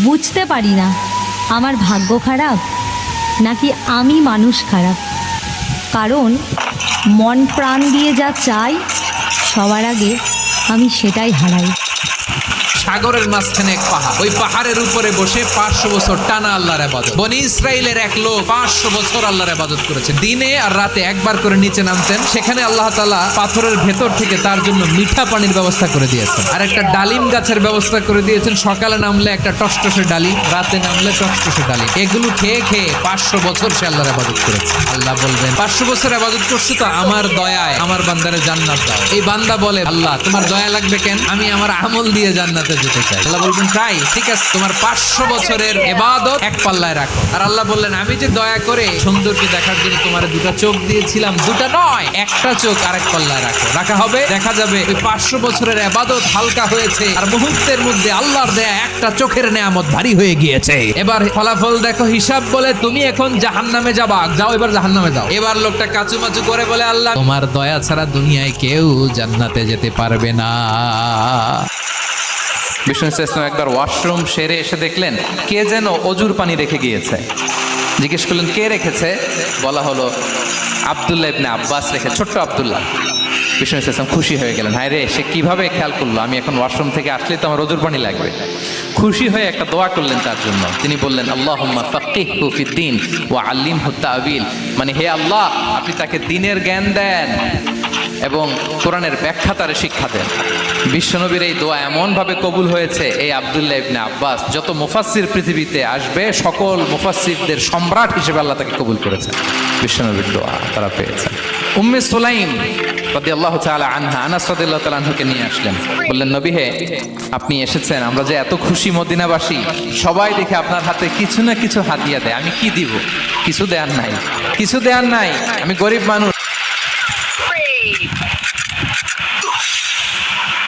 বুঝতে পারি না আমার ভাগ্য খারাপ নাকি আমি মানুষ খারাপ। কারণ মন প্রাণ দিয়ে যা চাই সবার আগে আমি সেটাই হারাই। সাগরের মাঝখানে এক পাহাড়, ওই পাহাড়ের উপরে বসে 500 বছর টানা আল্লাহর ইবাদত। বনি ইসরাইলের এক লোক 500 বছর আল্লাহর ইবাদত করেছে। দিনে আর রাতে একবার করে নিচে নামতেন। সেখানে আল্লাহ তাআলা পাথরের ভেতর থেকে তার জন্য মিঠা পানির ব্যবস্থা করে দিয়েছেন, আর একটা ডালিম গাছের ব্যবস্থা করে দিয়েছেন। সকালে নামলে একটা টসটসে ডালিম, রাতে নামলে টসটসে ডালিম। এগুলো খেয়ে খেয়ে 500 বছর সে আল্লাহর ইবাদত করেছে। আল্লাহ বলবেন 500 বছর ইবাদত করছে তো আমার দয়ায় আমার বান্দারে জান্নাত দাও। এই বান্দা বলে আল্লাহ তোমার দয়া লাগবে কেন, আমি আমার আমল দিয়ে জান্নাতে যেতে চাই। আল্লাহ বলবেন তাই ঠিক আছে, তোমার 500 বছরের ইবাদত এক পাল্লায় রাখো। আর আল্লাহ বললেন আমি যে দয়া করে সৌন্দর্য দেখার জন্য তোমার দুটা চোখ দিয়েছিলাম, দুটা নয় একটা চোখ আরেক পাল্লায় রাখো। রাখা হবে, দেখা যাবে ওই 500 বছরের ইবাদত হালকা হয়েছে আর মুহূর্তের মধ্যে আল্লাহর দেয়া একটা চোখের নেয়ামত ভারী হয়ে গিয়েছে। এবার ফলাফল দেখো, হিসাব বলে তুমি এখন জাহান্নামে যাবা, যাও এবার জাহান্নামে যাও। এবার লোকটা কাচুমাচু করে বলে আল্লাহ তোমার দয়া ছাড়া দুনিয়ায় কেউ জান্নাতে যেতে পারবে না। বিষ্ণু ইসলাম একবার ওয়াশরুম সেরে এসে দেখলেন কে যেন অজুর পানি রেখে গিয়েছে। জিজ্ঞেস করলেন কে রেখেছে, বলা হলো আব্দুল্লাহ ইবনে আব্বাস রেখে, ছোট্ট আব্দুল্লাহ। বিষ্ণু ইসলাম খুশি হয়ে গেলেন, হায় রে সে কিভাবে খেয়াল করলো, আমি এখন ওয়াশরুম থেকে আসলেই তো আমার অজুর পানি লাগবে। খুশি হয়ে একটা দোয়া করলেন তার জন্য। তিনি বললেন আল্লাহুম্মা ফাক্কিহহু ফিদ্দীন ওয়া আল্লিমহু তা'ওয়িল, মানে হে আল্লাহ আপনি তাকে দ্বীনের জ্ঞান দেন এবং কোরআনের ব্যাখ্যা তারে শিক্ষা দেন। বিশ্বনবীর এই দোয়া এমন ভাবে কবুল হয়েছে, এই আব্দুল্লাহ ইবনে আব্বাস যত মুফাসসির পৃথিবীতে আসবে সকল মুফাসসিরদের সম্রাট হিসেবে আল্লাহ তাকে কবুল করেছেন। বিশ্বনবীর দোয়া তারা পেয়েছেন। উম্মে সুলাইম রাদিয়াল্লাহু তাআলা আনহা, আনাস রাদিয়াল্লাহু তাআলা আনহুকে নিয়ে আসলেন, বললেন নবী হে আপনি এসেছেন, আমরা যে এত খুশি মদিনাবাসী, সবাই দেখে আপনার হাতে কিছু না কিছু হাদিয়া দেয়, আমি কি দিব, কিছু দেয়ার নাই, কিছু দেয়ার নাই, আমি গরিব মানুষ।